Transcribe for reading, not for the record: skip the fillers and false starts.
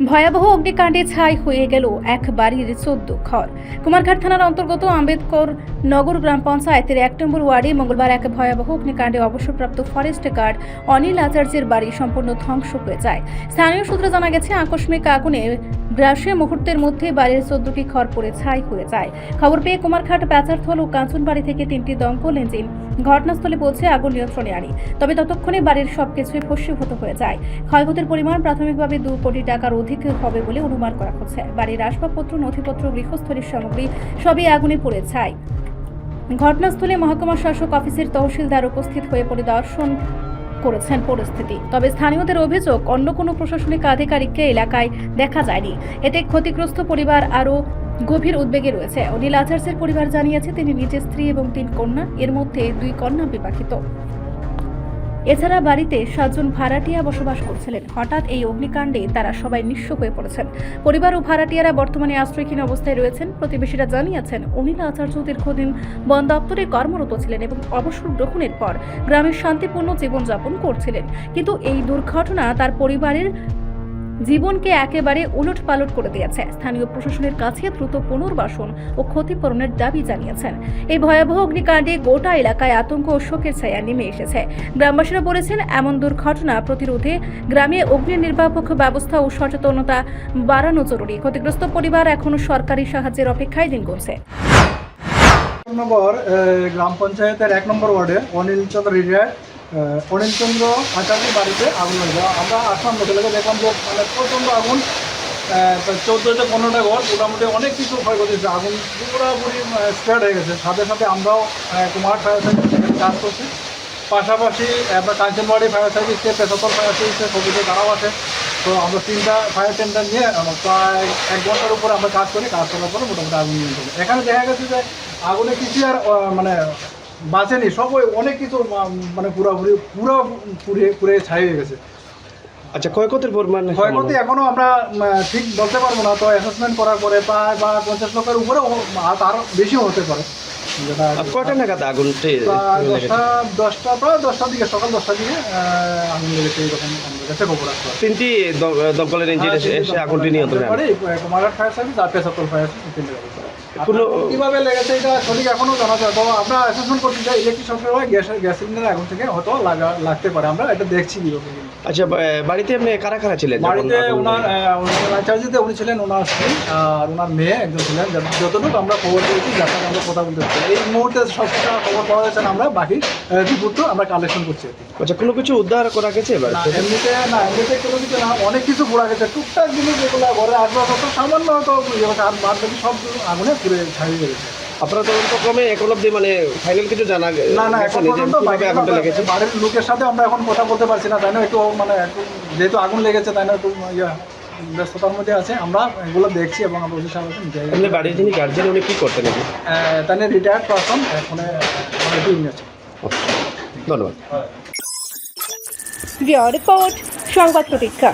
ভয়াবহ অগ্নিকাণ্ডে ছাই হয়ে গেল এক বাড়ির 14 ঘর। কুমারঘাট থানার অন্তর্গত আম্বেদকর নগর গ্রাম পঞ্চায়েতের 1 নম্বর ওয়ার্ডে মঙ্গলবার এক ভয়াবহ অগ্নিকাণ্ডে অবসরপ্রাপ্ত ফরেস্ট গার্ড অনিল আচার্যের বাড়ি সম্পূর্ণ ধ্বংস হয়ে যায়। স্থানীয় সূত্রে জানা গেছে, আকস্মিক আগুনে গ্রাসে মুহূর্তের মধ্যে বাড়ির 14টি ঘর পুড়ে ছাই হয়ে যায়। খবর পেয়ে কুমারঘাট, প্যাচারথল ও কাঞ্চনবাড়ি থেকে 3টি দমকল ইঞ্জিন ঘটনাস্থলে পৌঁছে আগুন নিয়ন্ত্রণে আনে। তবে ততক্ষণে বাড়ির সবকিছুই ভস্মীভূত হয়ে যায়। ক্ষয়ক্ষতির পরিমাণ প্রাথমিকভাবে 2 কোটি টাকার অধিক হবে বলে অনুমান করা হচ্ছে। বাড়ির আসবাবপত্র, নথিপত্র, গৃহস্থলীর সামগ্রী সবই আগুনে পুড়ে ছাই। ঘটনাস্থলে মহকুমা শাসক অফিসের তহসিলদার উপস্থিত হয়ে পরিদর্শন করেছেন পরিস্থিতি। তবে স্থানীয়দের অভিযোগ, অন্য কোনো প্রশাসনিক আধিকারিককে এলাকায় দেখা যায়নি। এতে ক্ষতিগ্রস্ত পরিবার আরও গভীর উদ্বেগে রয়েছে। অনিল আচার্যের পরিবার জানিয়েছে, তিনি নিজের স্ত্রী এবং 3 কন্যা, এর মধ্যে 2 কন্যা বিবাহিত। এছাড়া বাড়িতে 7 জন ভাড়াটিয়া বসবাস করছিলেন। হঠাৎ এই অগ্নিকাণ্ডে তারা সবাই নিঃস্ব হয়ে পড়েছেন। পরিবার ও ভাড়াটিয়ারা বর্তমানে আশ্রয়হীন অবস্থায় রয়েছেন। প্রতিবেশীরা জানিয়েছেন, অনিল আচার্য দীর্ঘদিন বন দপ্তরে কর্মরত ছিলেন এবং অবসর গ্রহণের পর গ্রামের শান্তিপূর্ণ জীবনযাপন করছিলেন। কিন্তু এই দুর্ঘটনা তার পরিবারের জীবনকে একেবারে উলটপালট করে দিয়েছে। স্থানীয় প্রশাসনের কাছে দ্রুত পুনর্বাসন ও ক্ষতিপূরণের দাবি জানিয়েছেন। এই ভয়াবহ অগ্নিকাণ্ডে গোটা এলাকায় আতঙ্ক ও শোকের ছায়া নেমে এসেছে। গ্রামবাসীরা বলেছেন, এমন দুর্ঘটনা প্রতিরোধে গ্রামে অগ্নি নির্বাপক ব্যবস্থা ও সচেতনতা বাড়ানো জরুরি। ক্ষতিগ্রস্ত পরিবার এখনো সরকারি সাহায্যের অপেক্ষায় দিন গুনছে। গ্রাম পঞ্চায়েতের 1 নম্বর ওয়ার্ডে অনিল চন্দ্র আচার্যের বাড়িতে আগুন হয়ে যাওয়া। আমরা আসলাম, লোকে দেখলাম যে মানে প্রচণ্ড আগুন, 14-15টা ঘর, মোটামুটি অনেক কিছু ক্ষয়ক্ষতি হয়েছে। আগুন পুরোপুরি স্প্রেড হয়ে গেছে। সাথে সাথে আমরাও কুমার ফায়ার সার্ভিস কাজ করছি, পাশাপাশি আপনার কাঞ্চনবাড়ি ফায়ার সার্ভিসে, পেশাতল ফায়ার সার্ভিসে সবুজে তারাও আছে। তো আমরা 3টা ফায়ার টেন্ডার নিয়ে প্রায় 1 ঘন্টার উপরে আমরা কাজ করি। কাজ করার পরে মোটামুটি আগুন নিয়ন্ত্রণ। এখানে দেখা গেছে যে আগুনে কিছু আর মানে বাঁচেনি, সব অনেক কিছু মানে পুরে ছাই হয়ে গেছে। আচ্ছা, ক্ষয়ক্ষতির পরিমাণ? ক্ষয়ক্ষতি এখনো আমরা ঠিক বলতে পারবো না। তো অ্যাসেসমেন্ট করার পরে প্রায় 50 লক্ষের উপরে, তারও বেশিও হতে পারে। কয়টা নাগাদ আগুনটি? প্রায় 10টার দিকে, সকাল 10টার দিকে আগুন লেগেছে। এরকম আমাদের কাছে খবর আসলো। 3টি দমকলের ইঞ্জিন এসে আগুনটি নিয়ন্ত্রণে আনে। কুমারঘাট ফায়ার সার্ভিস আর পেশাতল ফায়ার সার্ভিস। কিভাবে লেগেছে এটা সঠিক এখনো জানা যায়। তো আমরা অ্যাসেসমেন্ট করতে চাই, ইলেকট্রিক সফটওয়্যার গ্যাস সিলিন্ডার আগুন থেকে হয়তো লাগতে পারে। আমরা এটা দেখছি কিভাবে। আচ্ছা, বাড়িতে আপনি কারা কারা ছিলেন? বাড়িতে ওনার আচার্যতে উনি ছিলেন, ওনার স্ত্রী আর ওনার মেয়ে একজন ছিলেন। যতটুকু আমরা খবর পেয়েছি, যার সাথে আমরা কথা বলতে পারছি, এই মুহূর্তে সবটা খবর পাওয়া যাচ্ছে না। আমরা বাকি রিপোর্ট আমরা কালেকশন করছি। আচ্ছা, কোনো কিছু উদ্ধার করা গেছে? এমনিতে কোনো কিছু না, অনেক কিছু পোড়া গেছে। টুকটাক জিনিস যেগুলো ঘরে আসবাবপত্র সামান্য হয়তো আর বাদ বাকি সব আগুনে পুড়ে ছাই হয়ে গেছে। আপনারা তদন্ত ক্রমে এখন অব্দি মানে ফাইনাল কিছু জানা না, এখন পর্যন্ত বাড়ির লোকের সাথে আমরা এখন কথা বলতে পারছি না, তাই না? একটু মানে যেহেতু আগুন লেগেছে, তাই না, একটু ব্যস্ততার মধ্যে আছে। আমরা এগুলো দেখছি এবং আমরা ওদের সাথে বাড়ির যিনি গার্জেন, উনি কী করতেন? তাই না, রিটায়ার্ড পারসন, এখন আছে। ধন্যবাদ। রিপোর্ট সংবাদ প্রতীক্ষা।